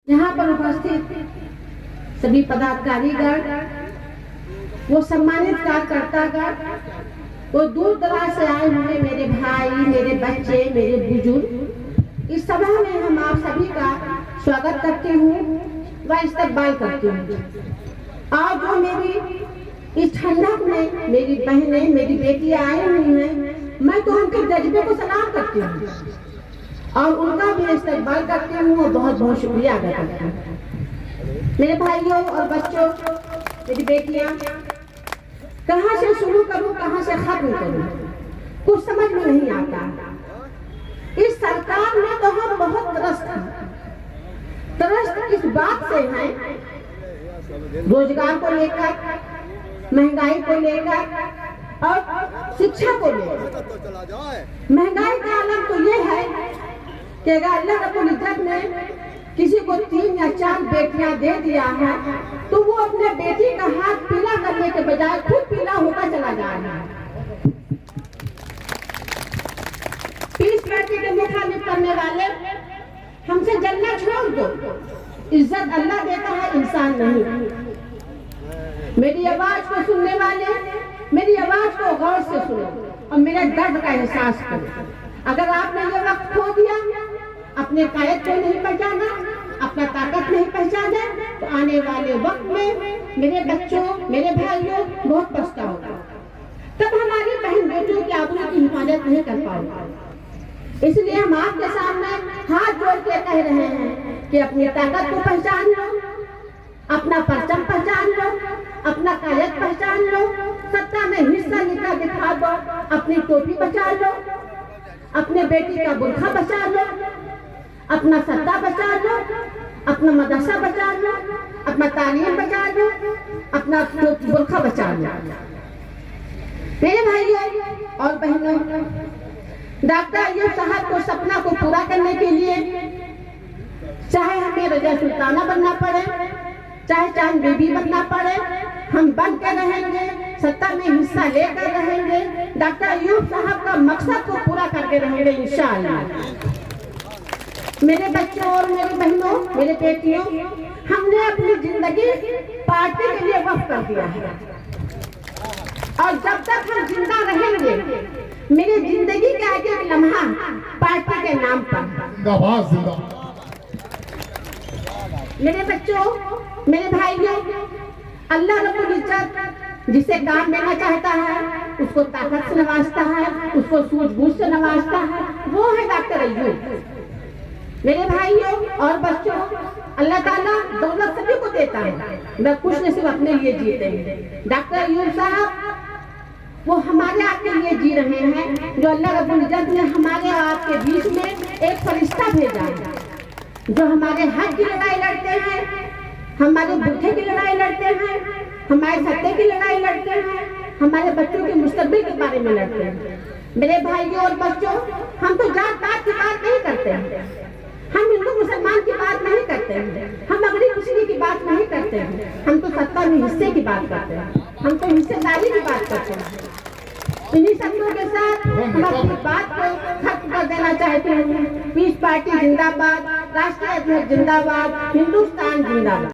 यहाँ पर उपस्थित सभी पदाधिकारीगण, वो सम्मानित कार्यकर्तागण, वो दूर दराज से आए हुए मेरे भाई, मेरे बच्चे, मेरे बुजुर्ग, इस सभा में हम आप सभी का स्वागत करती हूँ व इस्तकबाल करती हूँ। आज जो मेरी इस ठंडक में मेरी बहनें, मेरी बेटियां आई हुई हैं, मैं तो उनके जज्बे को सलाम करती हूँ और उनका भी इस्तकबाल करती हूँ और बहुत बहुत शुक्रिया अदा करती हूँ। मेरे भाइयों और बच्चों, मेरी बेटियां, कहाँ से शुरू करूँ, कहाँ से खत्म करूँ, कुछ समझ में नहीं आता। इस सरकार में तो हम बहुत त्रस्त इस बात से हैं, रोजगार को लेकर, महंगाई को लेकर और शिक्षा को लेकर। महंगाई का आलम तो ये है कि अगर अल्लाह रब्बुल इज्जत ने किसी को 3 या 4 बेटियां दे दिया है तो वो अपने बेटी का हाथ पीला करने के बजाय खुद पीला होता चला जा रहा है। 30 बेटी के मुखालिफ करने वाले हमसे जलना छोड़ दो। इज्जत अल्लाह देता है, इंसान नहीं। मेरी आवाज को सुनने वाले मेरी आवाज को गौर से सुनो और मेरे दर्द का एहसास करो। अगर आपने ये वक्त खो दिया, अपने कायद को नहीं पहचाना, अपना ताकत नहीं पहचाना, तो आने वाले वक्त में मेरे बच्चों, मेरे भाइयों बहुत पछताओगे। तब हमारी बहन बेटियों की आबरू की हिफाजत नहीं कर पाओगे। इसलिए हम आपके सामने हाथ जोड़ के कह रहे हैं कि अपनी ताकत को पहचान लो, अपना परचम पहचान लो, अपना कायद पहचान लो, सत्ता में हिस्सा लेकर दिखा दो, अपनी टोपी बचा लो, अपने बेटी का बुरखा बचा लो, अपना सत्ता बचा लो, अपना मदरसा बचा लो, अपना तालीम बचा लो, अपना बुरखा बचा लो। मेरे भाइयों और बहनों, डॉक्टर अय्यूब साहब को सपना को पूरा करने के लिए चाहे हमें रज़िया सुल्ताना बनना पड़े, चाहे चांद बीबी बनना पड़े, हम बन के रहेंगे, सत्ता में हिस्सा लेकर रहेंगे, डॉक्टर अय्यूब साहब का मकसद को पूरा करके रहेंगे इंशाअल्लाह। मेरे बच्चों और मेरी बहनों, मेरे बेटियों, हमने अपनी जिंदगी पार्टी के लिए वक्फ कर दिया है और जब तक हम जिंदा रहेंगे, मेरी जिंदगी का एक एक लम्हा पार्टी के नाम पर। मेरे बच्चों, मेरे भाइयों, अल्लाह रब्बुल इज्जत जिसे काम देना चाहता है उसको ताकत से नवाजता है, उसको सूझबूझ से नवाजता है, वो है डॉक्टर अय्यूब। मेरे भाइयों और बच्चों, अल्लाह ताला दौलत सभी को देता है, मैं कुछ नहीं सिर्फ अपने लिए जीते हैं। डॉक्टर अय्यूब साहब वो हमारे आपके लिए जी रहे हैं, जो अल्लाह रब्बुल इज्जत ने हमारे आपके बीच में एक फरिश्ता भेजा है, जो हमारे हक की लड़ाई लड़ते हैं, हमारे बुद्धि की लड़ाई लड़ते हैं, हमारे सत्य की लड़ाई लड़ते हैं, हमारे बच्चों के मुस्तकबिल के बारे में लड़ते हैं। मेरे भाइयों और बच्चों, हम तो जात पात की बात नहीं करते हैं, हम हिंदू मुसलमान की बात नहीं करते हैं, हम अगली पिछली की बात नहीं करते हैं, हम तो सत्ता में हिस्से की बात करते हैं, हम तो हिस्सेदारी की बात करते हैं। इन्हीं शब्दों के साथ हम अपनी बात को खत्म कर देना चाहते हैं। पीस पार्टी जिंदाबाद, राष्ट्रीय अध्यक्ष जिंदाबाद, हिंदुस्तान जिंदाबाद।